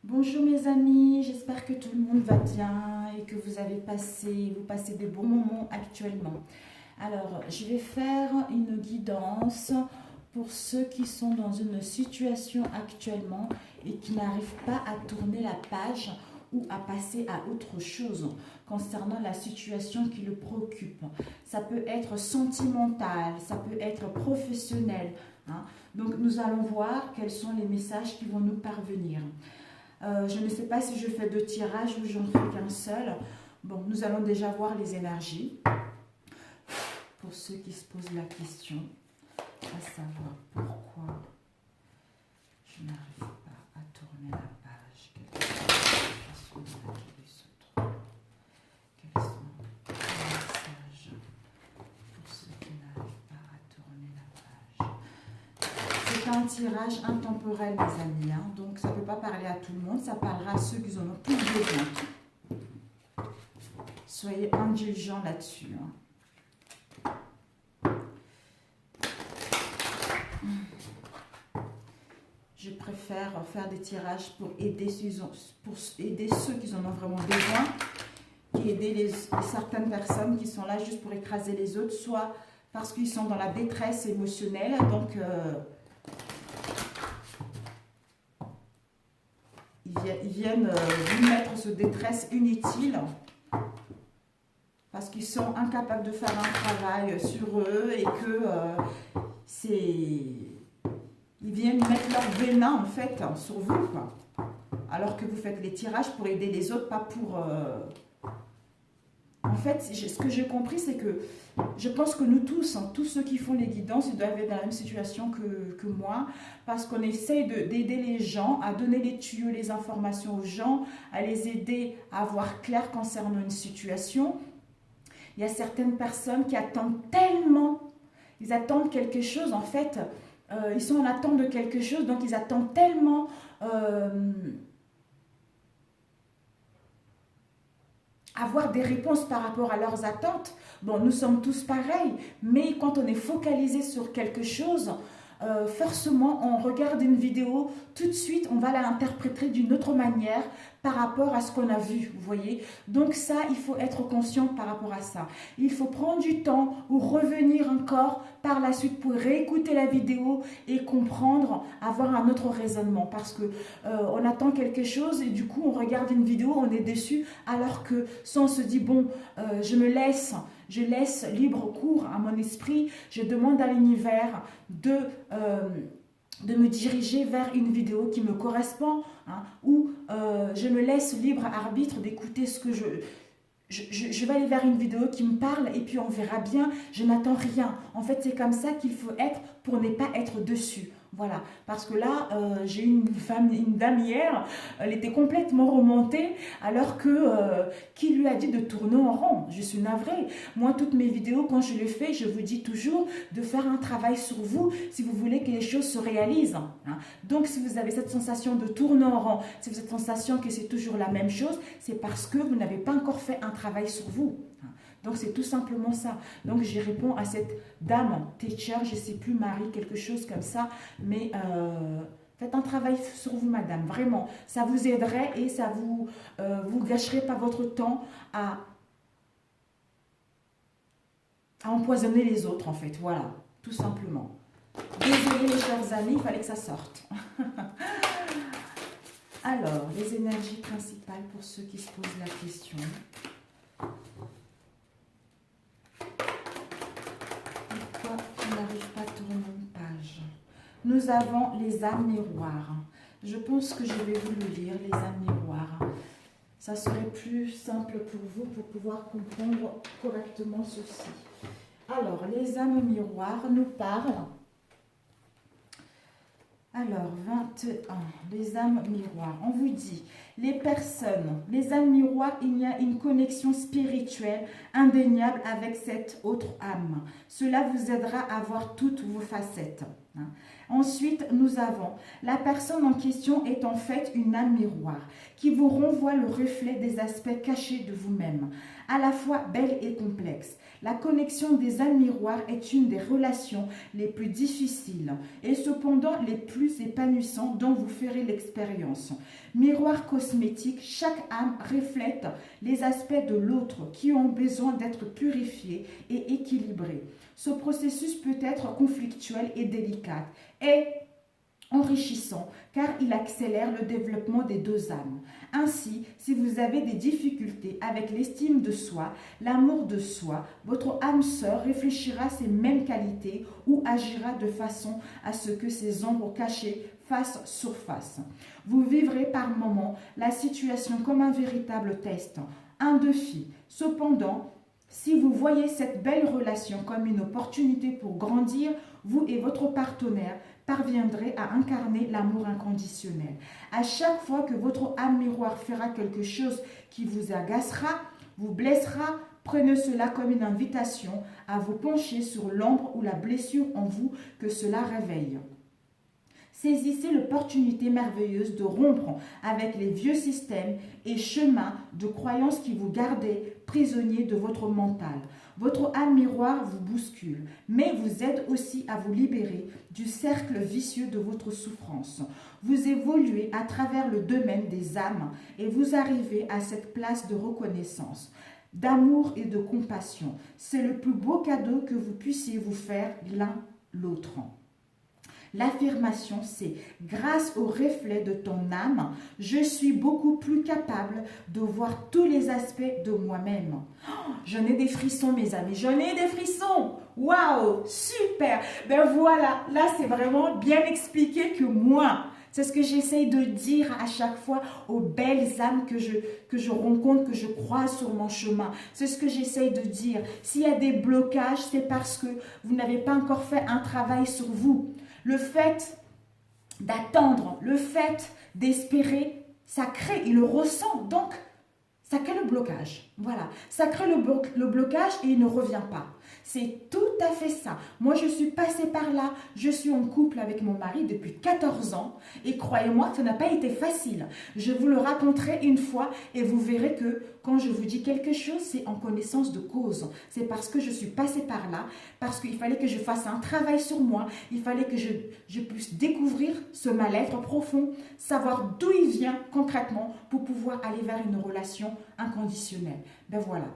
Bonjour mes amis, j'espère que tout le monde va bien et que vous passez de bons moments actuellement. Alors, je vais faire une guidance pour ceux qui sont dans une situation actuellement et qui n'arrivent pas à tourner la page ou à passer à autre chose concernant la situation qui le préoccupe. Ça peut être sentimental, ça peut être professionnel, hein. Donc, nous allons voir quels sont les messages qui vont nous parvenir. Je ne sais pas si je fais deux tirages ou j'en fais qu'un seul. Bon, nous allons déjà voir les énergies. Pour ceux qui se posent la question, à savoir pourquoi je n'arrive pas à tourner la page. Quelles sont les messages pour ceux qui n'arrivent pas à tourner la page? C'est un tirage intemporel, mes amis, hein. Donc ça ne peut pas parler à tout le monde, ça parlera à ceux qui en ont plus besoin. Soyez indulgents là-dessus, hein. Je préfère faire des tirages pour aider ceux qui en ont vraiment besoin et aider certaines personnes qui sont là juste pour écraser les autres, soit parce qu'ils sont dans la détresse émotionnelle, donc ils viennent vous mettre ce détresse inutile parce qu'ils sont incapables de faire un travail sur eux et que ils viennent mettre leur venin en fait sur vous, quoi. Alors que vous faites les tirages pour aider les autres, pas pour... En fait, ce que j'ai compris, c'est que je pense que nous tous, hein, tous ceux qui font les guidances, ils doivent être dans la même situation que moi, parce qu'on essaye d'aider les gens, à donner les tuyaux, les informations aux gens, à les aider à voir clair concernant une situation. Il y a certaines personnes qui attendent tellement, ils attendent quelque chose, en fait, ils sont en attente de quelque chose, donc ils attendent tellement... avoir des réponses par rapport à leurs attentes. Bon, nous sommes tous pareils, mais quand on est focalisé sur quelque chose, forcément, on regarde une vidéo, tout de suite, on va l'interpréter d'une autre manière par rapport à ce qu'on a vu, vous voyez. Donc ça, il faut être conscient par rapport à ça. Il faut prendre du temps ou revenir encore par la suite pour réécouter la vidéo et comprendre, avoir un autre raisonnement. Parce que on attend quelque chose et du coup, on regarde une vidéo, on est déçu, alors que si on se dit, bon, je laisse libre cours à mon esprit, je demande à l'univers de me diriger vers une vidéo qui me correspond, hein, ou je me laisse libre arbitre d'écouter ce que je vais aller vers une vidéo qui me parle et puis on verra bien, je n'attends rien. En fait, c'est comme ça qu'il faut être pour ne pas être dessus. Voilà, parce que là, j'ai une dame hier, elle était complètement remontée, alors que, qui lui a dit de tourner en rond? Je suis navrée. Moi, toutes mes vidéos, quand je les fais, je vous dis toujours de faire un travail sur vous, si vous voulez que les choses se réalisent, hein. Donc, si vous avez cette sensation de tourner en rond, si vous avez cette sensation que c'est toujours la même chose, c'est parce que vous n'avez pas encore fait un travail sur vous, hein. Donc, c'est tout simplement ça. Donc, je réponds à cette dame, teacher, je ne sais plus, Marie, quelque chose comme ça. Mais faites un travail sur vous, madame. Vraiment, ça vous aiderait et ça vous gâcherait pas votre temps à empoisonner les autres, en fait. Voilà, tout simplement. Désolée, mes chers amis, il fallait que ça sorte. Alors, les énergies principales pour ceux qui se posent la question. On n'arrive pas à tourner une page. Nous avons les âmes miroirs. Je pense que je vais vous le lire, les âmes miroirs. Ça serait plus simple pour vous pour pouvoir comprendre correctement ceci. Alors, les âmes miroirs nous parlent. Alors, 21, les âmes miroirs. On vous dit, les personnes, les âmes miroirs, il y a une connexion spirituelle indéniable avec cette autre âme. Cela vous aidera à voir toutes vos facettes, hein. Ensuite, nous avons, la personne en question est en fait une âme miroir qui vous renvoie le reflet des aspects cachés de vous-même. à la fois belle et complexe. La connexion des âmes miroirs est une des relations les plus difficiles et cependant les plus épanouissantes dont vous ferez l'expérience. Miroir cosmétique, chaque âme reflète les aspects de l'autre qui ont besoin d'être purifiés et équilibrés. Ce processus peut être conflictuel et délicat et enrichissant car il accélère le développement des deux âmes. Ainsi, si vous avez des difficultés avec l'estime de soi, l'amour de soi, votre âme sœur réfléchira à ces mêmes qualités ou agira de façon à ce que ces ombres cachées fassent surface. Vous vivrez par moments la situation comme un véritable test, un défi. Cependant, si vous voyez cette belle relation comme une opportunité pour grandir, vous et votre partenaire parviendrez à incarner l'amour inconditionnel. À chaque fois que votre âme miroir fera quelque chose qui vous agacera, vous blessera, prenez cela comme une invitation à vous pencher sur l'ombre ou la blessure en vous que cela réveille. Saisissez l'opportunité merveilleuse de rompre avec les vieux systèmes et chemins de croyances qui vous gardaient prisonnier de votre mental. Votre âme miroir vous bouscule, mais vous aide aussi à vous libérer du cercle vicieux de votre souffrance. Vous évoluez à travers le domaine des âmes et vous arrivez à cette place de reconnaissance, d'amour et de compassion. C'est le plus beau cadeau que vous puissiez vous faire l'un l'autre. L'affirmation, c'est « Grâce au reflet de ton âme, je suis beaucoup plus capable de voir tous les aspects de moi-même. Oh, » J'en ai des frissons, mes amis, j'en ai des frissons. Waouh, super. Ben voilà, là, c'est vraiment bien expliqué que moi, c'est ce que j'essaye de dire à chaque fois aux belles âmes que je rencontre, que je croise sur mon chemin. C'est ce que j'essaye de dire. S'il y a des blocages, c'est parce que vous n'avez pas encore fait un travail sur vous. Le fait d'attendre, le fait d'espérer, ça crée, il le ressent, donc ça crée le blocage. Voilà, ça crée le blocage et il ne revient pas. C'est tout à fait ça. Moi, je suis passée par là. Je suis en couple avec mon mari depuis 14 ans. Et croyez-moi, ça n'a pas été facile. Je vous le raconterai une fois et vous verrez que quand je vous dis quelque chose, c'est en connaissance de cause. C'est parce que je suis passée par là, parce qu'il fallait que je fasse un travail sur moi. Il fallait que je puisse découvrir ce mal-être profond, savoir d'où il vient concrètement pour pouvoir aller vers une relation inconditionnelle. Ben voilà.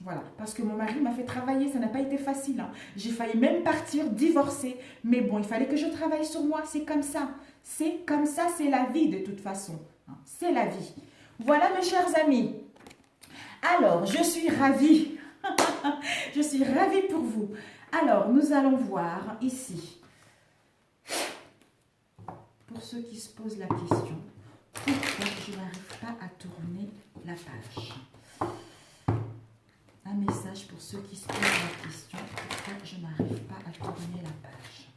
Voilà, parce que mon mari m'a fait travailler, ça n'a pas été facile. Hein. J'ai failli même partir, divorcer. Mais bon, il fallait que je travaille sur moi, c'est comme ça. C'est comme ça, c'est la vie de toute façon. Hein. C'est la vie. Voilà mes chers amis. Alors, je suis ravie. Je suis ravie pour vous. Alors, nous allons voir ici. Pour ceux qui se posent la question, pourquoi je n'arrive pas à tourner la page ? Un message pour ceux qui se posent la question, pourquoi je n'arrive pas à tourner la page.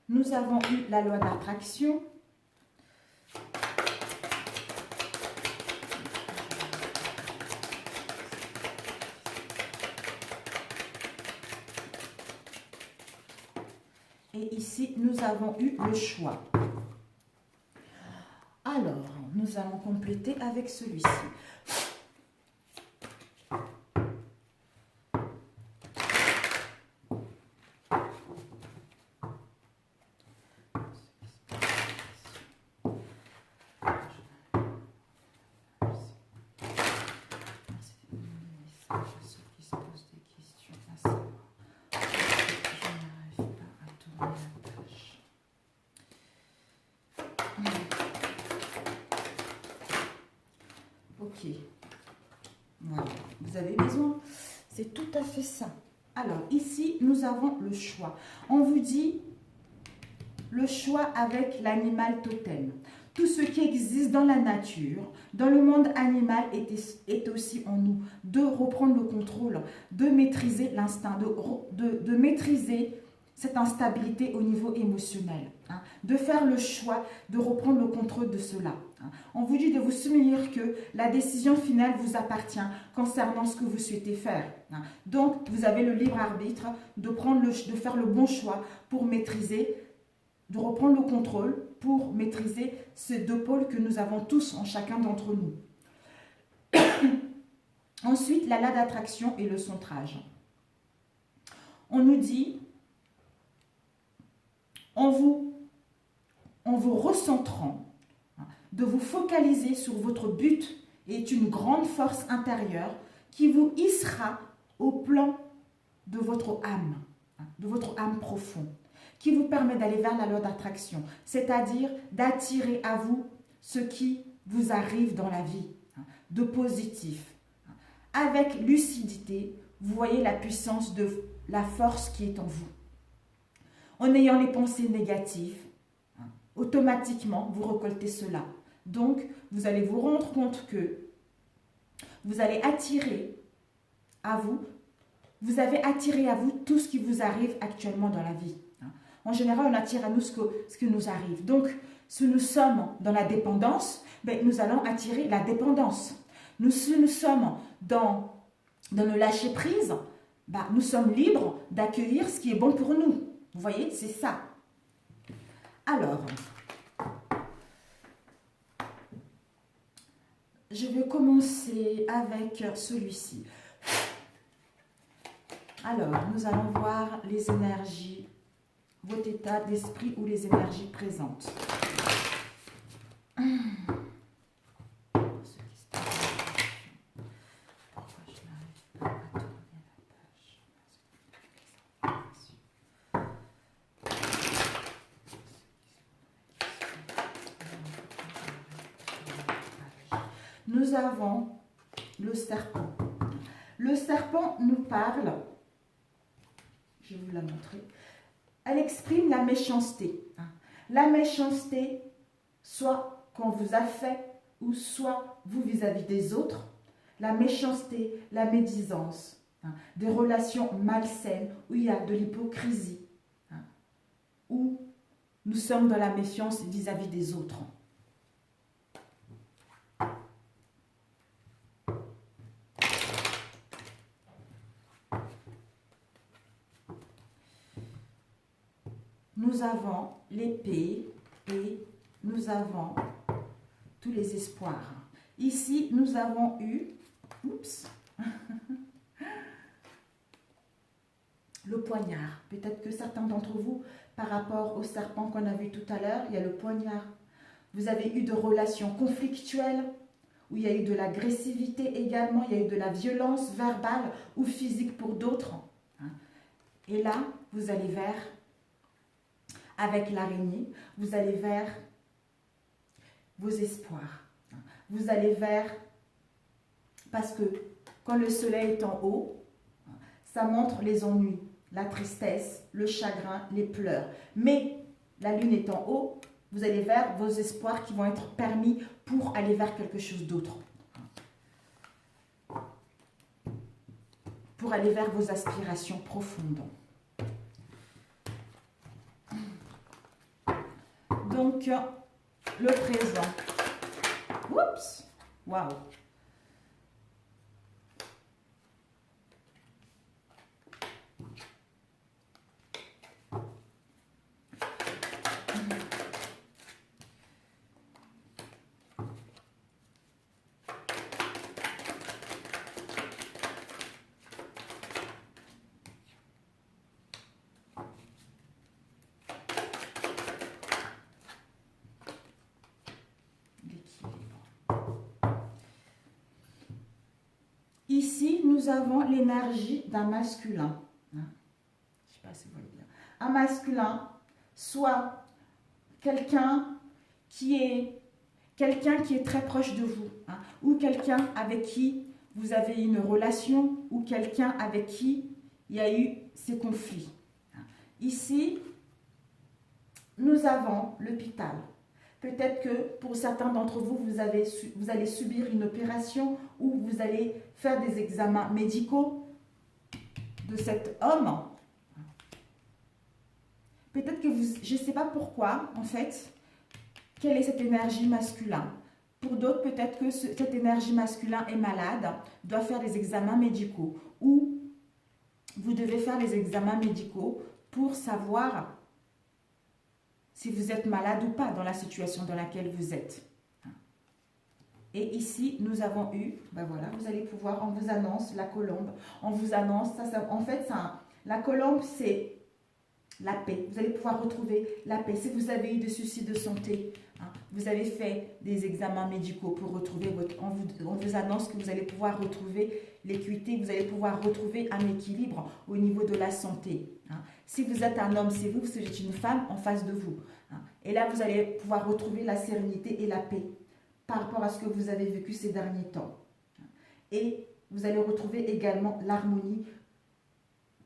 Nous avons eu la loi d'attraction. Et ici, nous avons eu le choix. Alors, nous allons compléter avec celui-ci. Ok, voilà, vous avez besoin, c'est tout à fait ça. Alors ici, nous avons le choix. On vous dit le choix avec l'animal totem. Tout ce qui existe dans la nature, dans le monde animal est aussi en nous. De reprendre le contrôle, de maîtriser l'instinct, de maîtriser cette instabilité au niveau émotionnel, hein, de faire le choix de reprendre le contrôle de cela. Hein. On vous dit de vous souvenir que la décision finale vous appartient concernant ce que vous souhaitez faire. Hein. Donc, vous avez le libre arbitre de faire le bon choix pour maîtriser de reprendre le contrôle pour maîtriser ces deux pôles que nous avons tous en chacun d'entre nous. Ensuite, la loi d'attraction et le centrage. On nous dit, en vous recentrant, de vous focaliser sur votre but est une grande force intérieure qui vous hissera au plan de votre âme profonde, qui vous permet d'aller vers la loi d'attraction, c'est-à-dire d'attirer à vous ce qui vous arrive dans la vie, de positif. Avec lucidité, vous voyez la puissance de la force qui est en vous. En ayant les pensées négatives, automatiquement, vous récoltez cela. Donc, vous allez vous rendre compte que vous allez attirer à vous, vous avez attiré à vous tout ce qui vous arrive actuellement dans la vie. En général, on attire à nous ce qui nous arrive. Donc, si nous sommes dans la dépendance, nous allons attirer la dépendance. Si nous sommes dans le lâcher-prise, nous sommes libres d'accueillir ce qui est bon pour nous. Vous voyez, c'est ça. Alors, je vais commencer avec celui-ci. Alors, nous allons voir les énergies, votre état d'esprit ou les énergies présentes. Nous avons le serpent. Le serpent nous parle, je vais vous la montrer, elle exprime la méchanceté. La méchanceté, soit qu'on vous a fait, ou soit vous vis-à-vis des autres. La méchanceté, la médisance, des relations malsaines, où il y a de l'hypocrisie, où nous sommes dans la méfiance vis-à-vis des autres. Nous avons l'épée et nous avons tous les espoirs. Ici, nous avons eu, le poignard. Peut-être que certains d'entre vous, par rapport au serpent qu'on a vu tout à l'heure, il y a le poignard. Vous avez eu de relations conflictuelles, où il y a eu de l'agressivité également, il y a eu de la violence verbale ou physique pour d'autres. Et là, vous allez vers... Avec l'araignée, vous allez vers vos espoirs. Vous allez vers... Parce que quand le soleil est en haut, ça montre les ennuis, la tristesse, le chagrin, les pleurs. Mais la lune est en haut, vous allez vers vos espoirs qui vont être permis pour aller vers quelque chose d'autre. Pour aller vers vos aspirations profondes. Donc, le présent. Oups! Waouh! Ici, nous avons l'énergie d'un masculin. Je ne sais pas si vous voyez bien. Un masculin, soit quelqu'un qui est très proche de vous, ou quelqu'un avec qui vous avez une relation, ou quelqu'un avec qui il y a eu ces conflits. Ici, nous avons l'hôpital. Peut-être que pour certains d'entre vous, vous allez subir une opération ou vous allez faire des examens médicaux de cet homme. Peut-être que je ne sais pas pourquoi, en fait, quelle est cette énergie masculine. Pour d'autres, peut-être que cette énergie masculine est malade, doit faire des examens médicaux. Ou vous devez faire des examens médicaux pour savoir si vous êtes malade ou pas dans la situation dans laquelle vous êtes. Et ici, nous avons eu, ben voilà, vous allez pouvoir, on vous annonce la colombe, on vous annonce, en fait, la colombe, c'est la paix. Vous allez pouvoir retrouver la paix. Si vous avez eu des soucis de santé, vous avez fait des examens médicaux pour retrouver on vous annonce que vous allez pouvoir retrouver l'équité, vous allez pouvoir retrouver un équilibre au niveau de la santé. Si vous êtes un homme, c'est vous, si vous êtes une femme en face de vous. Et là, vous allez pouvoir retrouver la sérénité et la paix par rapport à ce que vous avez vécu ces derniers temps. Et vous allez retrouver également l'harmonie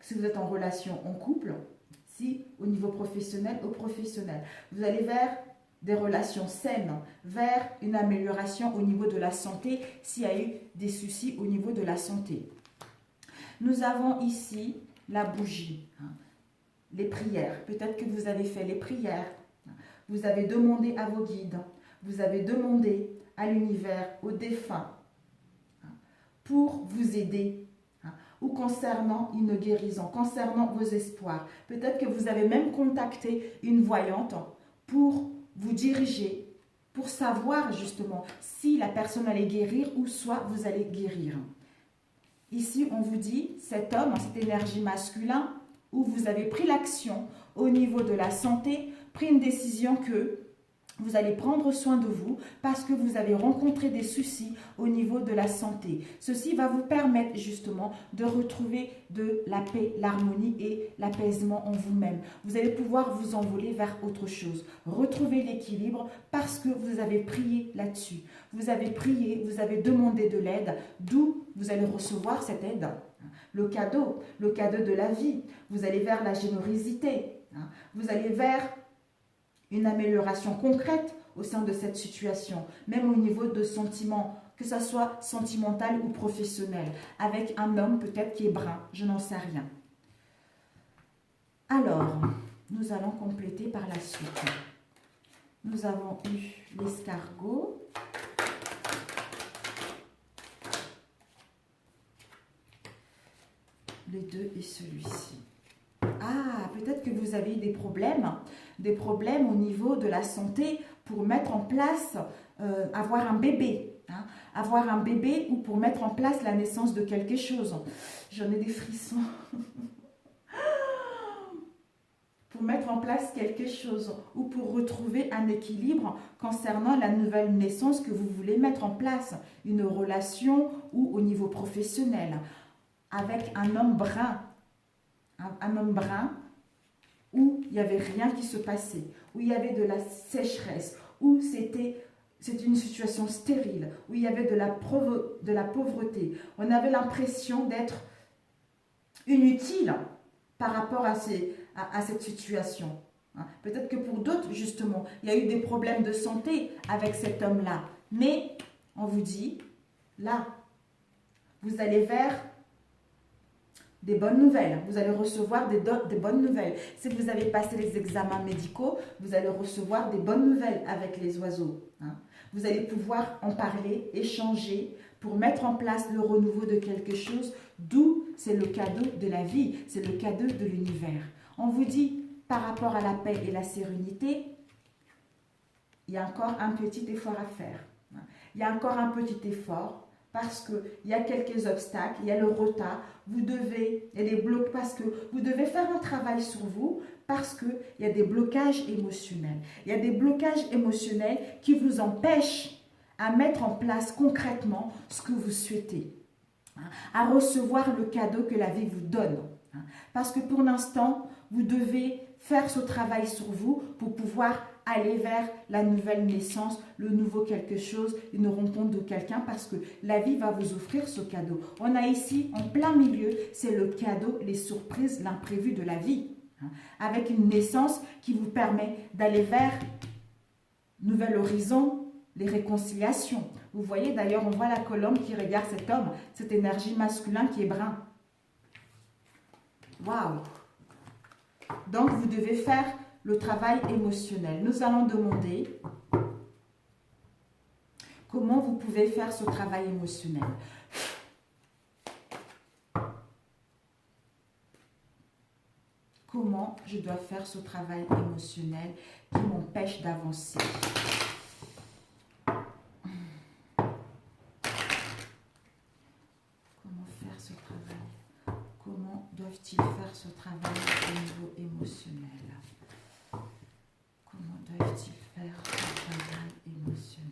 si vous êtes en relation en couple, si au niveau professionnel ou professionnel. Vous allez vers des relations saines, vers une amélioration au niveau de la santé s'il y a eu des soucis au niveau de la santé. Nous avons ici la bougie, les prières. Peut-être que vous avez fait les prières, vous avez demandé à vos guides, vous avez demandé à l'univers, aux défunts, pour vous aider, ou concernant une guérison, concernant vos espoirs. Peut-être que vous avez même contacté une voyante pour vous diriger, pour savoir justement si la personne allait guérir ou soit vous allez guérir. Ici, on vous dit, cet homme, cette énergie masculine, où vous avez pris l'action au niveau de la santé, pris une décision que vous allez prendre soin de vous parce que vous avez rencontré des soucis au niveau de la santé. Ceci va vous permettre justement de retrouver de la paix, l'harmonie et l'apaisement en vous-même. Vous allez pouvoir vous envoler vers autre chose. Retrouver l'équilibre parce que vous avez prié là-dessus. Vous avez prié, vous avez demandé de l'aide, d'où vous allez recevoir cette aide. Le cadeau de la vie. Vous allez vers la générosité. Vous allez vers une amélioration concrète au sein de cette situation, même au niveau de sentiments, que ce soit sentimental ou professionnel, avec un homme peut-être qui est brun, je n'en sais rien. Alors, nous allons compléter par la suite. Nous avons eu l'escargot, les deux et celui-ci. Ah, peut-être que vous avez des problèmes au niveau de la santé pour mettre en place, avoir un bébé. Avoir un bébé ou pour mettre en place la naissance de quelque chose. J'en ai des frissons. Pour mettre en place quelque chose ou pour retrouver un équilibre concernant la nouvelle naissance que vous voulez mettre en place. Une relation ou au niveau professionnel. Avec un homme brun. Un homme brun où il n'y avait rien qui se passait, où il y avait de la sécheresse, où c'était une situation stérile, où il y avait de la pauvreté. On avait l'impression d'être inutile par rapport à cette situation. Peut-être que pour d'autres, justement, il y a eu des problèmes de santé avec cet homme-là. Mais, on vous dit, là, vous allez vers des bonnes nouvelles. Vous allez recevoir des bonnes nouvelles. Si vous avez passé les examens médicaux, vous allez recevoir des bonnes nouvelles avec les oiseaux. Vous allez pouvoir en parler, échanger pour mettre en place le renouveau de quelque chose, d'où c'est le cadeau de la vie, c'est le cadeau de l'univers. On vous dit, par rapport à la paix et la sérénité, il y a encore un petit effort à faire. Il y a encore un petit effort parce qu'il y a quelques obstacles, il y a le retard, il y a des blocs parce que vous devez faire un travail sur vous parce qu'il y a des blocages émotionnels. Il y a des blocages émotionnels qui vous empêchent à mettre en place concrètement ce que vous souhaitez, à recevoir le cadeau que la vie vous donne. Parce que pour l'instant, vous devez faire ce travail sur vous pour pouvoir aller vers la nouvelle naissance, le nouveau quelque chose, une rencontre de quelqu'un parce que la vie va vous offrir ce cadeau. On a ici, en plein milieu, c'est le cadeau, les surprises, l'imprévu de la vie. Avec une naissance qui vous permet d'aller vers nouvel horizon, les réconciliations. Vous voyez d'ailleurs, on voit la colombe qui regarde cet homme, cette énergie masculine qui est brun. Waouh! Donc, vous devez faire le travail émotionnel. Nous allons demander comment vous pouvez faire ce travail émotionnel. Comment comment je dois faire ce travail émotionnel qui m'empêche d'avancer. Comment faire ce travail? Comment doivent-ils faire ce travail au niveau émotionnel? Comment doivent-ils faire ce travail émotionnel?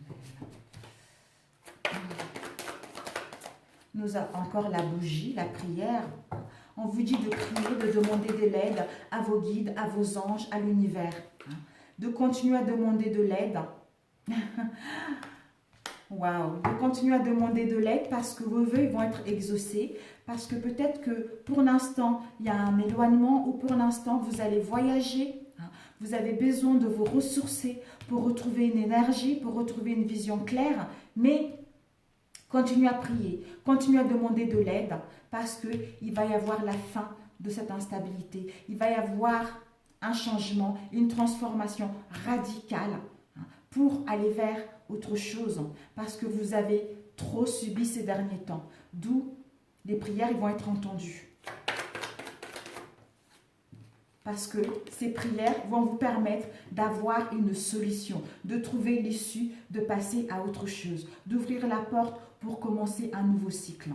Nous avons encore la bougie, la prière. On vous dit de prier, de demander de l'aide à vos guides, à vos anges, à l'univers. De continuer à demander de l'aide. Waouh! De continuer à demander de l'aide parce que vos vœux vont être exaucés. Parce que peut-être que pour l'instant, il y a un éloignement ou pour l'instant, vous allez voyager. Vous avez besoin de vous ressourcer pour retrouver une énergie, pour retrouver une vision claire. Mais continuez à prier, continuez à demander de l'aide parce qu'il va y avoir la fin de cette instabilité. Il va y avoir un changement, une transformation radicale pour aller vers autre chose parce que vous avez trop subi ces derniers temps. D'où les prières vont être entendues. Parce que ces prières vont vous permettre d'avoir une solution, de trouver l'issue, de passer à autre chose, d'ouvrir la porte pour commencer un nouveau cycle.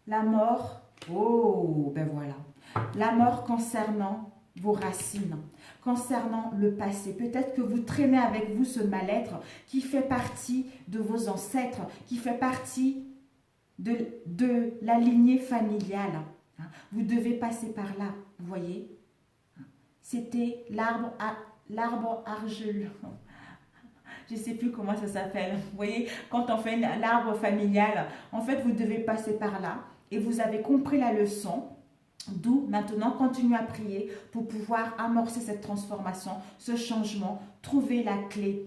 La mort, oh, ben voilà. La mort concernant vos racines, concernant le passé. Peut-être que vous traînez avec vous ce mal-être qui fait partie de vos ancêtres, qui fait partie de la lignée familiale. Vous devez passer par là, vous voyez. C'était l'arbre argeleux. Je ne sais plus comment ça s'appelle. Vous voyez, quand on fait l'arbre familial, en fait, vous devez passer par là et vous avez compris la leçon. D'où maintenant, continuez à prier pour pouvoir amorcer cette transformation, ce changement, trouver la clé,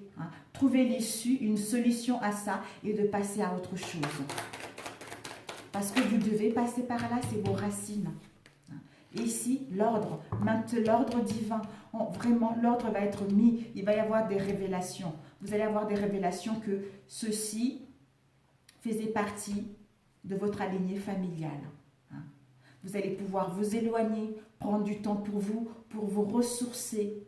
trouver l'issue, une solution à ça et de passer à autre chose. Parce que vous devez passer par là, c'est vos racines. Et ici, l'ordre, maintenant l'ordre divin, vraiment l'ordre va être mis, il va y avoir des révélations. Vous allez avoir des révélations que ceci faisait partie de votre lignée familiale. Vous allez pouvoir vous éloigner, prendre du temps pour vous ressourcer,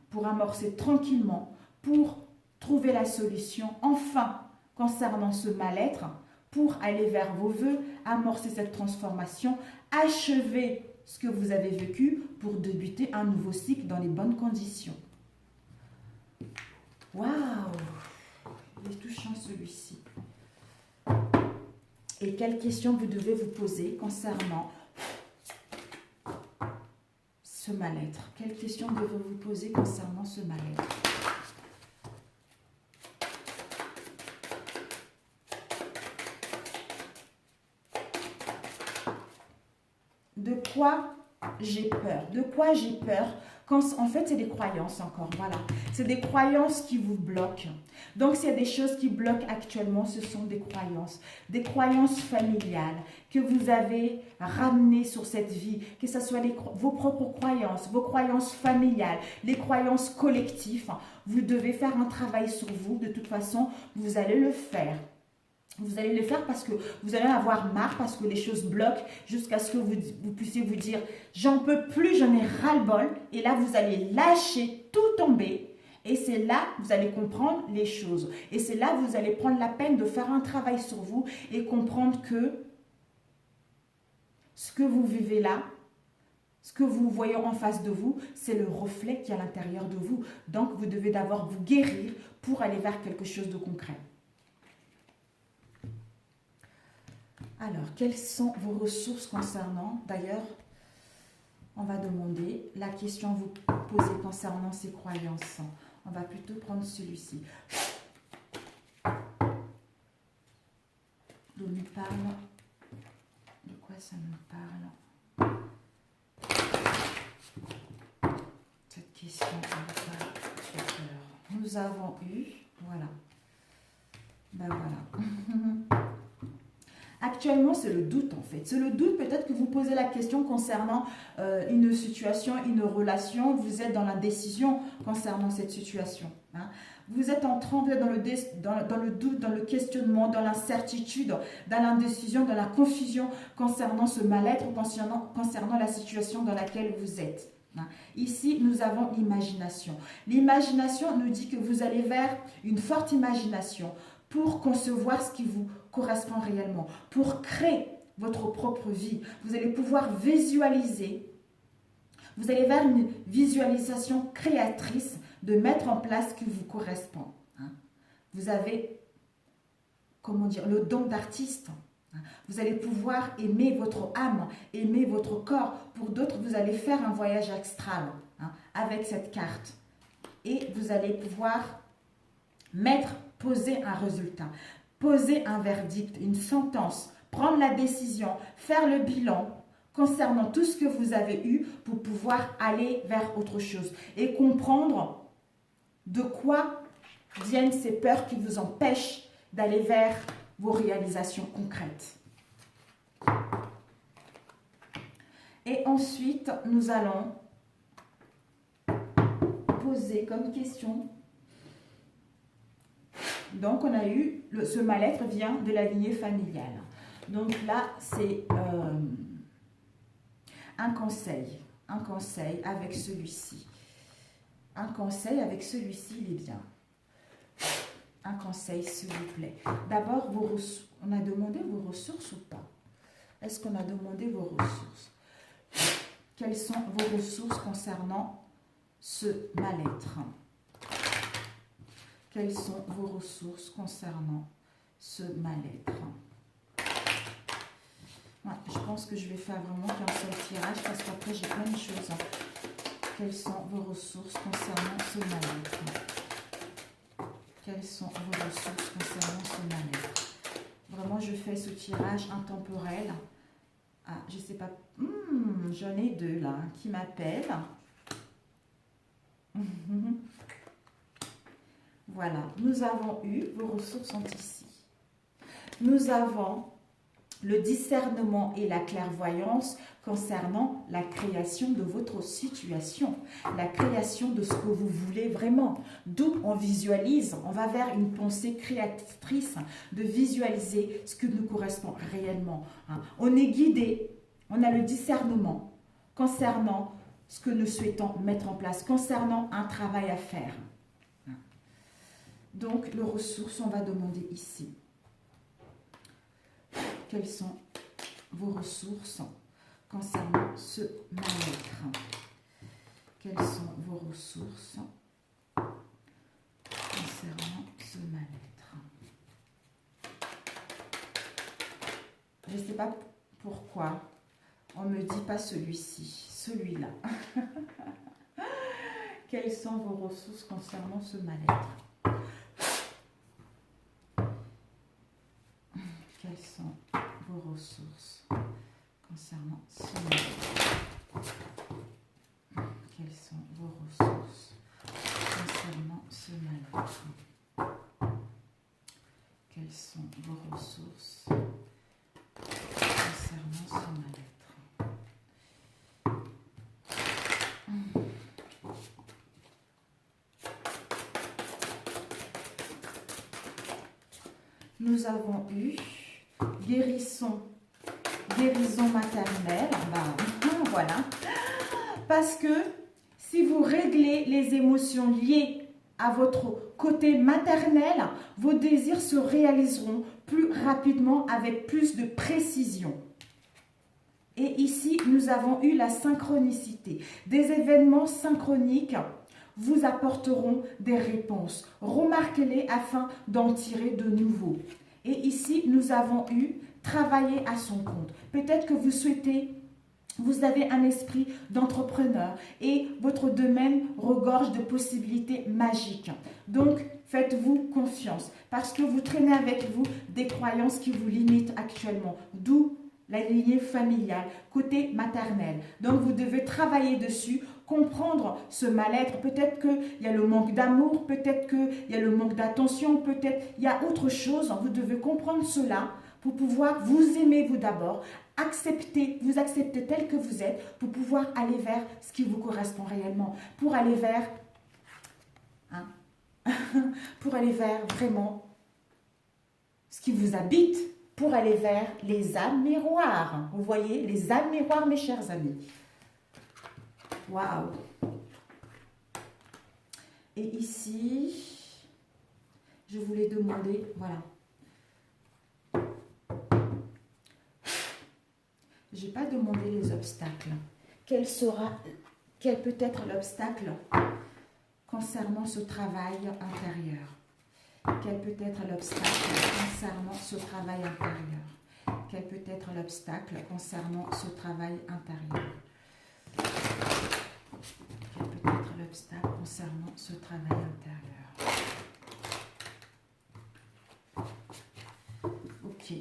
pour amorcer tranquillement, pour trouver la solution, enfin, concernant ce mal-être, pour aller vers vos vœux, amorcer cette transformation, achever ce que vous avez vécu pour débuter un nouveau cycle dans les bonnes conditions. Waouh! Il est touchant celui-ci. Et quelles questions vous devez vous poser concernant ce mal-être? Quelles questions devez-vous vous poser concernant ce mal-être? De quoi j'ai peur? De quoi j'ai peur? En fait, c'est des croyances encore, voilà. C'est des croyances qui vous bloquent. Donc, s'il y a des choses qui bloquent actuellement, ce sont des croyances familiales que vous avez ramenées sur cette vie, que ce soit vos propres croyances, vos croyances familiales, les croyances collectives. Vous devez faire un travail sur vous. De toute façon, vous allez le faire. Vous allez le faire parce que vous allez en avoir marre, parce que les choses bloquent, jusqu'à ce que vous puissiez vous dire « j'en peux plus, j'en ai ras-le-bol ». Et là, vous allez lâcher, tout tomber. Et c'est là que vous allez comprendre les choses. Et c'est là que vous allez prendre la peine de faire un travail sur vous et comprendre que ce que vous vivez là, ce que vous voyez en face de vous, c'est le reflet qui est à l'intérieur de vous. Donc, vous devez d'abord vous guérir pour aller vers quelque chose de concret. Alors, quelles sont vos ressources concernant? D'ailleurs, on va demander la question que vous posez concernant ces croyances. On va plutôt prendre celui-ci. D'où nous parle? De quoi ça nous parle? Cette question, j'ai peur. Nous avons eu, voilà. Ben voilà. Actuellement, c'est le doute en fait. C'est le doute, peut-être que vous posez la question concernant une situation, une relation. Vous êtes dans l'indécision concernant cette situation. Vous êtes en train d'être dans le doute, dans le questionnement, dans l'incertitude, dans l'indécision, dans la confusion concernant ce mal-être ou concernant la situation dans laquelle vous êtes. Ici, nous avons l'imagination. L'imagination nous dit que vous allez vers une forte imagination pour concevoir ce qui vous correspond réellement, pour créer votre propre vie. Vous allez pouvoir visualiser. Vous allez vers une visualisation créatrice de mettre en place ce qui vous correspond. Vous avez, comment dire, le don d'artiste. Vous allez pouvoir aimer votre âme, aimer votre corps. Pour d'autres, vous allez faire un voyage astral avec cette carte. Et vous allez pouvoir poser un résultat, poser un verdict, une sentence, prendre la décision, faire le bilan concernant tout ce que vous avez eu pour pouvoir aller vers autre chose et comprendre de quoi viennent ces peurs qui vous empêchent d'aller vers vos réalisations concrètes. Et ensuite, nous allons poser comme question. Donc, on a eu, ce mal-être vient de la lignée familiale. Donc là, c'est un conseil avec celui-ci. Un conseil avec celui-ci, il est bien. Un conseil, s'il vous plaît. D'abord, on a demandé vos ressources ou pas? Est-ce qu'on a demandé vos ressources? Quelles sont vos ressources concernant ce mal-être? Quelles sont vos ressources concernant ce mal-être? Ouais, je pense que je vais faire vraiment qu'un seul tirage parce qu'après j'ai plein de choses. Quelles sont vos ressources concernant ce mal-être? Quelles sont vos ressources concernant ce mal-être? Vraiment, je fais ce tirage intemporel. Ah, je sais pas. J'en ai deux là qui m'appellent. Voilà, nous avons eu, vos ressources sont ici. Nous avons le discernement et la clairvoyance concernant la création de votre situation, la création de ce que vous voulez vraiment. D'où on visualise, on va vers une pensée créatrice de visualiser ce qui nous correspond réellement. On est guidé, on a le discernement concernant ce que nous souhaitons mettre en place, concernant un travail à faire. Donc, les ressources, on va demander ici. Quelles sont vos ressources concernant ce mal-être? Quelles sont vos ressources concernant ce mal-être? Je ne sais pas pourquoi on ne me dit pas celui-ci, celui-là. Quelles sont vos ressources concernant ce mal-être? Quelles sont vos ressources concernant ce mal-être? Quelles sont vos ressources concernant ce mal-être? Quelles sont vos ressources concernant ce mal-être? Nous avons eu guérison maternelle. Voilà. Parce que si vous réglez les émotions liées à votre côté maternel, vos désirs se réaliseront plus rapidement avec plus de précision. Et ici, nous avons eu la synchronicité. Des événements synchroniques vous apporteront des réponses. Remarquez-les afin d'en tirer de nouveaux. Et ici, nous avons eu travailler à son compte. Peut-être que vous avez un esprit d'entrepreneur et votre domaine regorge de possibilités magiques. Donc, faites-vous confiance parce que vous traînez avec vous des croyances qui vous limitent actuellement. D'où la lignée familiale, côté maternel. Donc, vous devez travailler dessus, comprendre ce mal-être. Peut-être qu'il y a le manque d'amour, peut-être qu'il y a le manque d'attention, peut-être il y a autre chose. Vous devez comprendre cela pour pouvoir vous aimer vous d'abord, vous accepter tel que vous êtes pour pouvoir aller vers ce qui vous correspond réellement, pour aller vers pour aller vers vraiment ce qui vous habite, pour aller vers les âmes miroirs. Vous voyez, les âmes miroirs, mes chers amis. Waouh! Et ici, je voulais demander, voilà. Je n'ai pas demandé les obstacles. Quel peut être l'obstacle concernant ce travail intérieur? Quel peut être l'obstacle concernant ce travail intérieur? Quel peut être l'obstacle concernant ce travail intérieur? Quel peut être l'obstacle concernant ce travail intérieur? Ok.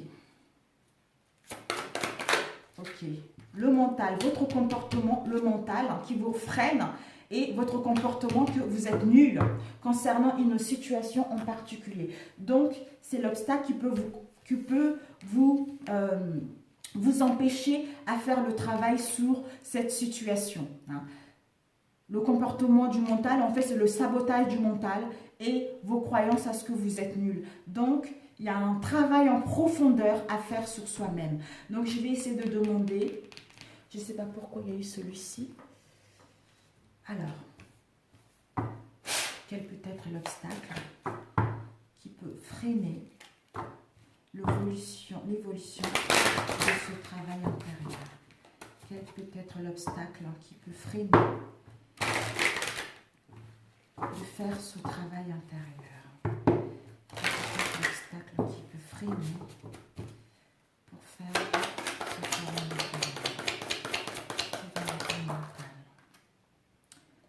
Ok. Le mental, votre comportement, le mental qui vous freine et votre comportement que vous êtes nul concernant une situation en particulier. Donc, c'est l'obstacle qui peut vous empêcher à faire le travail sur cette situation. Le comportement du mental, en fait, c'est le sabotage du mental et vos croyances à ce que vous êtes nul. Donc, il y a un travail en profondeur à faire sur soi-même. Donc, je vais essayer de demander, je ne sais pas pourquoi il y a eu celui-ci. Alors, quel peut être l'obstacle qui peut freiner l'évolution de ce travail intérieur? Quel peut être l'obstacle qui peut freiner de faire ce travail intérieur? Quel peut être l'obstacle qui peut freiner pour faire ce travail intérieur?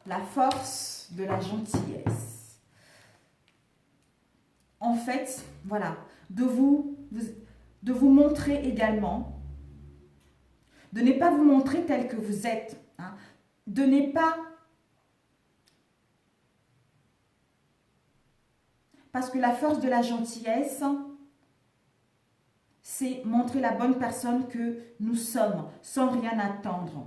La force de la gentillesse. En fait, voilà, de vous montrer également, de ne pas vous montrer tel que vous êtes, de ne pas, parce que la force de la gentillesse, c'est montrer la bonne personne que nous sommes, sans rien attendre.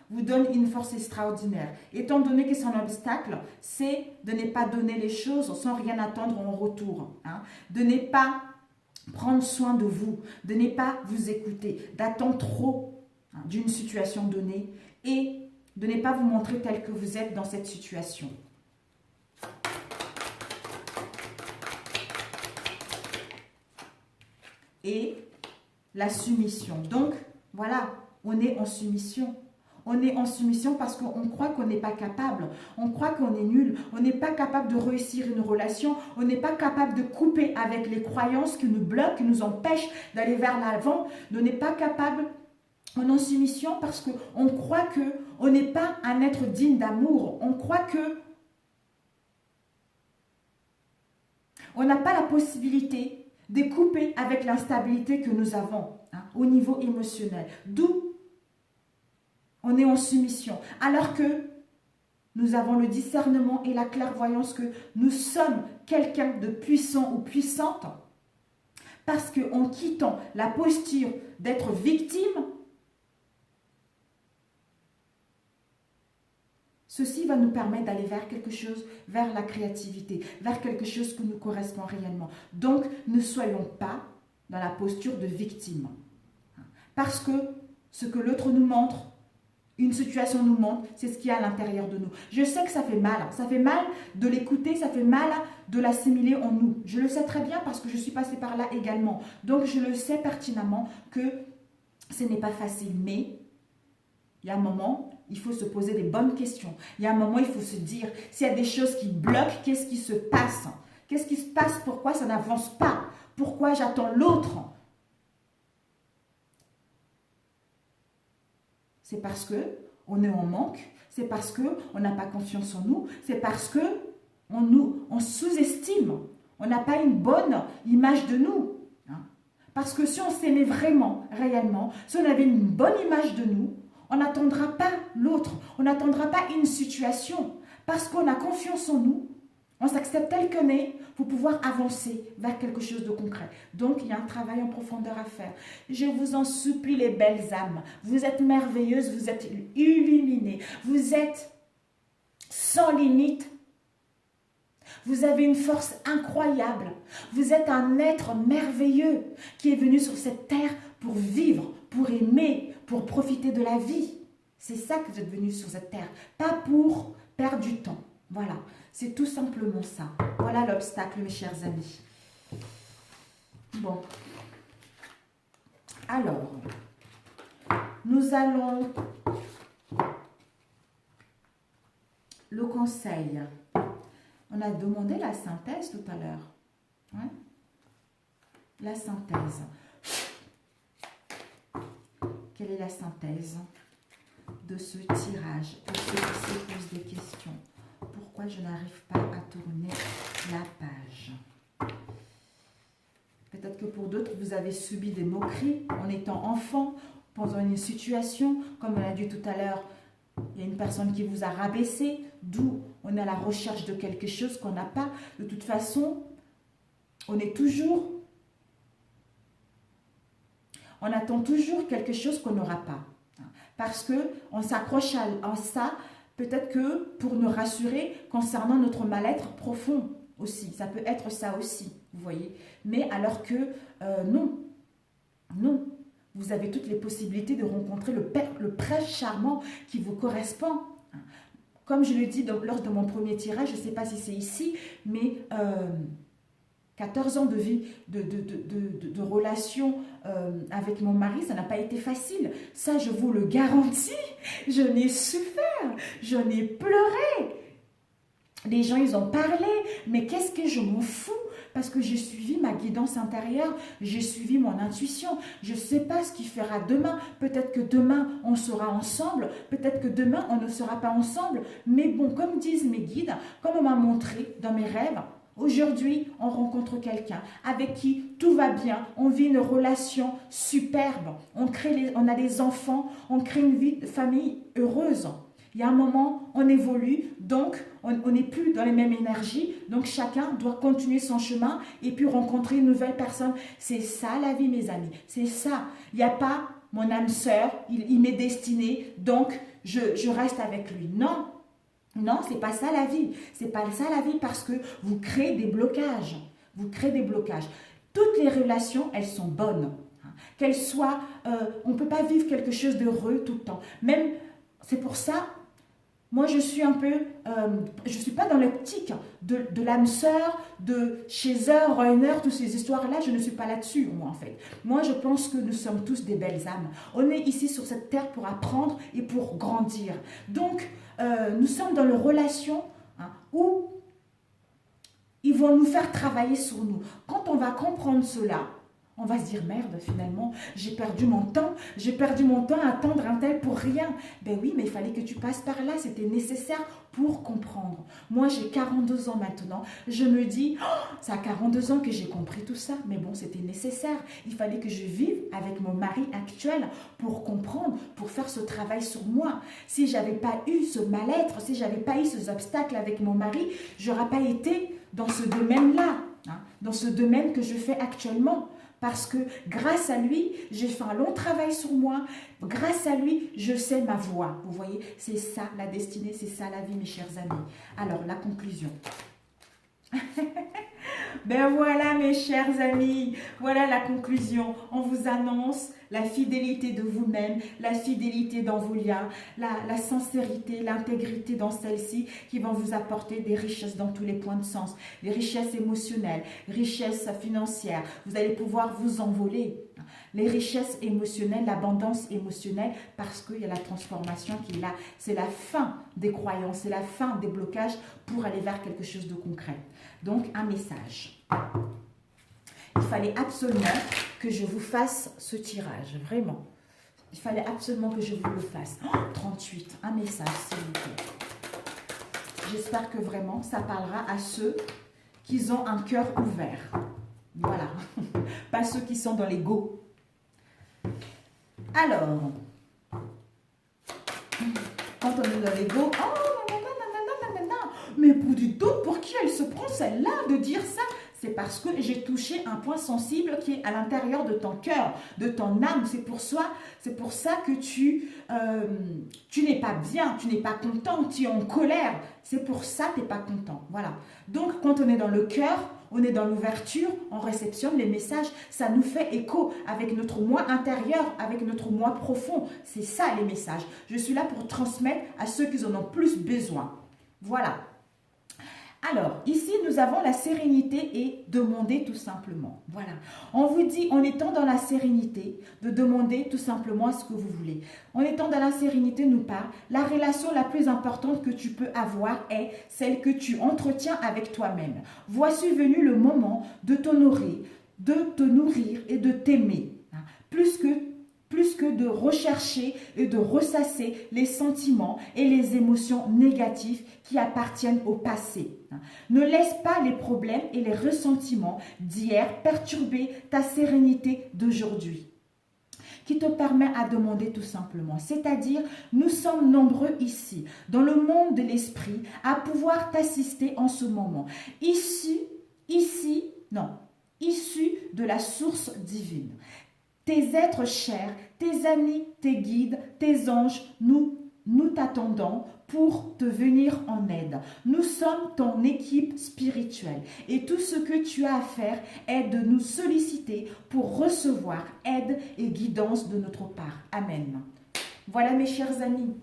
Vous donne une force extraordinaire. Étant donné que c'est un obstacle, c'est de ne pas donner les choses sans rien attendre en retour. De ne pas prendre soin de vous, de ne pas vous écouter, d'attendre trop d'une situation donnée et de ne pas vous montrer tel que vous êtes dans cette situation. Et la soumission. Donc, voilà, on est en soumission. On est en soumission parce qu'on croit qu'on n'est pas capable. On croit qu'on est nul. On n'est pas capable de réussir une relation. On n'est pas capable de couper avec les croyances qui nous bloquent, qui nous empêchent d'aller vers l'avant. On n'est pas capable. On est en soumission parce qu'on croit qu'on n'est pas un être digne d'amour. On croit que on n'a pas la possibilité de couper avec l'instabilité que nous avons au niveau émotionnel. D'où on est en soumission. Alors que nous avons le discernement et la clairvoyance que nous sommes quelqu'un de puissant ou puissante. Parce qu'en quittant la posture d'être victime, ceci va nous permettre d'aller vers quelque chose, vers la créativité, vers quelque chose qui nous correspond réellement. Donc, ne soyons pas dans la posture de victime. Parce que ce que l'autre nous montre, une situation nous montre, c'est ce qu'il y a à l'intérieur de nous. Je sais que ça fait mal. Ça fait mal de l'écouter, ça fait mal de l'assimiler en nous. Je le sais très bien parce que je suis passée par là également. Donc, je le sais pertinemment que ce n'est pas facile. Mais, il y a un moment, il faut se poser des bonnes questions. Il y a un moment, il faut se dire, s'il y a des choses qui bloquent, qu'est-ce qui se passe? Qu'est-ce qui se passe? Pourquoi ça n'avance pas? Pourquoi j'attends l'autre? C'est parce qu'on est en manque, c'est parce qu'on n'a pas confiance en nous, c'est parce qu'on sous-estime, on n'a pas une bonne image de nous. Parce que si on s'aimait vraiment, réellement, si on avait une bonne image de nous, on n'attendra pas l'autre, on n'attendra pas une situation. Parce qu'on a confiance en nous, on s'accepte tel qu'on est pour pouvoir avancer vers quelque chose de concret. Donc, il y a un travail en profondeur à faire. Je vous en supplie, les belles âmes. Vous êtes merveilleuses, vous êtes illuminées, vous êtes sans limite. Vous avez une force incroyable. Vous êtes un être merveilleux qui est venu sur cette terre pour vivre, pour aimer, pour profiter de la vie. C'est ça que vous êtes venu sur cette terre, pas pour perdre du temps. Voilà, c'est tout simplement ça. Voilà l'obstacle, mes chers amis. Bon. Alors, nous allons... Le conseil. On a demandé la synthèse tout à l'heure. Ouais. La synthèse. Quelle est la synthèse de ce tirage pour ceux qui se posent des questions? Pourquoi je n'arrive pas à tourner la page? Peut-être que pour d'autres, vous avez subi des moqueries en étant enfant, pendant une situation, comme on a dit tout à l'heure, il y a une personne qui vous a rabaissé, d'où on est à la recherche de quelque chose qu'on n'a pas. De toute façon, on attend toujours quelque chose qu'on n'aura pas. Parce qu'on s'accroche à ça, peut-être que pour nous rassurer concernant notre mal-être profond aussi. Ça peut être ça aussi, vous voyez. Mais alors que non, non. Vous avez toutes les possibilités de rencontrer le prince charmant qui vous correspond. Comme je le dis lors de mon premier tirage, je ne sais pas si c'est ici, mais 14 ans de vie, de relation avec mon mari, ça n'a pas été facile. Ça, je vous le garantis. Je n'ai souffert, je n'ai pleuré. Les gens, ils ont parlé, mais qu'est-ce que je m'en fous? Parce que j'ai suivi ma guidance intérieure, j'ai suivi mon intuition. Je ne sais pas ce qu'il fera demain. Peut-être que demain, on sera ensemble. Peut-être que demain, on ne sera pas ensemble. Mais bon, comme disent mes guides, comme on m'a montré dans mes rêves, aujourd'hui, on rencontre quelqu'un avec qui tout va bien. On vit une relation superbe. On a des enfants, on crée une vie de famille heureuse. Il y a un moment, on évolue, donc on n'est plus dans les mêmes énergies, donc chacun doit continuer son chemin et puis rencontrer une nouvelle personne. C'est ça la vie, mes amis, c'est ça. Il n'y a pas mon âme sœur, il m'est destiné, donc je reste avec lui. Non, non, c'est pas ça la vie. C'est pas ça la vie parce que vous créez des blocages. Vous créez des blocages. Toutes les relations, elles sont bonnes. Qu'elles soient, on ne peut pas vivre quelque chose d'heureux tout le temps. Même, c'est pour ça... Moi, je suis un peu, je ne suis pas dans l'optique de l'âme sœur, de Chaser, Reiner, toutes ces histoires-là, je ne suis pas là-dessus, moi, en fait. Moi, je pense que nous sommes tous des belles âmes. On est ici sur cette terre pour apprendre et pour grandir. Donc, nous sommes dans une relation où ils vont nous faire travailler sur nous. Quand on va comprendre cela, on va se dire, merde, finalement, j'ai perdu mon temps à attendre un tel pour rien. Ben oui, mais il fallait que tu passes par là, c'était nécessaire pour comprendre. Moi, j'ai 42 ans maintenant, je me dis, oh, ça a 42 ans que j'ai compris tout ça, mais bon, c'était nécessaire. Il fallait que je vive avec mon mari actuel pour comprendre, pour faire ce travail sur moi. Si je n'avais pas eu ce mal-être, si je n'avais pas eu ces obstacles avec mon mari, je n'aurais pas été dans ce domaine-là, dans ce domaine que je fais actuellement. Parce que grâce à lui, j'ai fait un long travail sur moi. Grâce à lui, je sais ma voie. Vous voyez, c'est ça la destinée, c'est ça la vie, mes chers amis. Alors, la conclusion. Ben voilà, mes chers amis, voilà la conclusion. On vous annonce la fidélité de vous-même, la fidélité dans vos liens, la sincérité, l'intégrité dans celle-ci qui vont vous apporter des richesses dans tous les points de sens, des richesses émotionnelles, richesses financières. Vous allez pouvoir vous envoler. Les richesses émotionnelles, l'abondance émotionnelle, parce qu'il y a la transformation qui est là. C'est la fin des croyances, c'est la fin des blocages pour aller vers quelque chose de concret. Donc, un message. Il fallait absolument que je vous fasse ce tirage, vraiment. Il fallait absolument que je vous le fasse. Oh, 38, un message, s'il vous plaît. J'espère que vraiment, ça parlera à ceux qui ont un cœur ouvert. Voilà. Pas ceux qui sont dans l'ego. Alors, quand on est dans l'ego, oh, mais pour du tout, pour qui elle se prend celle-là de dire ça? C'est parce que j'ai touché un point sensible qui est à l'intérieur de ton cœur, de ton âme. C'est pour ça que tu n'es pas bien, tu n'es pas content, tu es en colère. C'est pour ça que tu n'es pas content. Voilà. Donc, quand on est dans le cœur, on est dans l'ouverture, on réceptionne les messages. Ça nous fait écho avec notre moi intérieur, avec notre moi profond. C'est ça les messages. Je suis là pour transmettre à ceux qui en ont plus besoin. Voilà. Alors, ici, nous avons la sérénité et demander tout simplement. Voilà. On vous dit, en étant dans la sérénité, de demander tout simplement ce que vous voulez. En étant dans la sérénité, nous parle, la relation la plus importante que tu peux avoir est celle que tu entretiens avec toi-même. Voici venu le moment de t'honorer, de te nourrir et de t'aimer. Plus que de rechercher et de ressasser les sentiments et les émotions négatives qui appartiennent au passé. Ne laisse pas les problèmes et les ressentiments d'hier perturber ta sérénité d'aujourd'hui, qui te permet à demander tout simplement. C'est-à-dire, nous sommes nombreux ici, dans le monde de l'esprit, à pouvoir t'assister en ce moment. Issu de la source divine. Tes êtres chers, tes amis, tes guides, tes anges, nous t'attendons pour te venir en aide. Nous sommes ton équipe spirituelle et tout ce que tu as à faire est de nous solliciter pour recevoir aide et guidance de notre part. Amen. Voilà mes chers amis.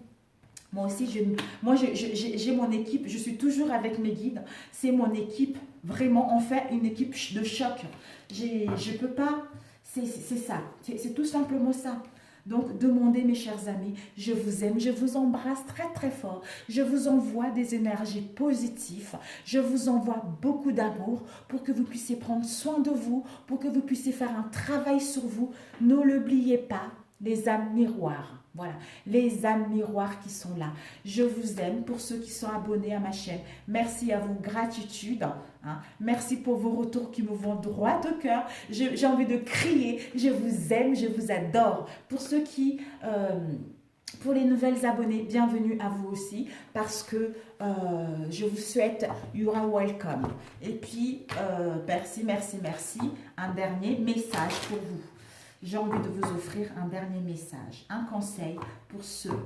Moi aussi, j'ai mon équipe, je suis toujours avec mes guides. C'est mon équipe, vraiment, on fait une équipe de choc. Je peux pas... C'est ça, c'est tout simplement ça. Donc, demandez mes chers amis, je vous aime, je vous embrasse très très fort. Je vous envoie des énergies positives, je vous envoie beaucoup d'amour pour que vous puissiez prendre soin de vous, pour que vous puissiez faire un travail sur vous. Ne l'oubliez pas, les âmes miroirs. Voilà, les âmes miroirs qui sont là. Je vous aime pour ceux qui sont abonnés à ma chaîne. Merci à vous, gratitude. Hein. Merci pour vos retours qui me vont droit au cœur. J'ai envie de crier, je vous aime, je vous adore. Pour ceux qui... pour les nouvelles abonnées, bienvenue à vous aussi parce que je vous souhaite you are welcome. Et puis, merci. Un dernier message pour vous. J'ai envie de vous offrir un dernier message, un conseil pour ceux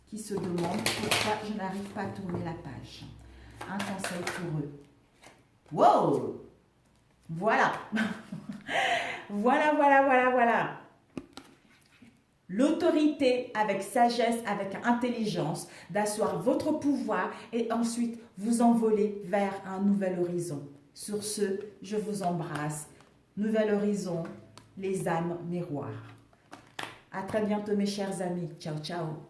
qui se demandent pourquoi je n'arrive pas à tourner la page. Un conseil pour eux. Wow! Voilà. Voilà. L'autorité avec sagesse, avec intelligence, d'asseoir votre pouvoir et ensuite vous envoler vers un nouvel horizon. Sur ce, je vous embrasse. Nouvel horizon. Les âmes miroirs. À très bientôt mes chers amis. Ciao, ciao.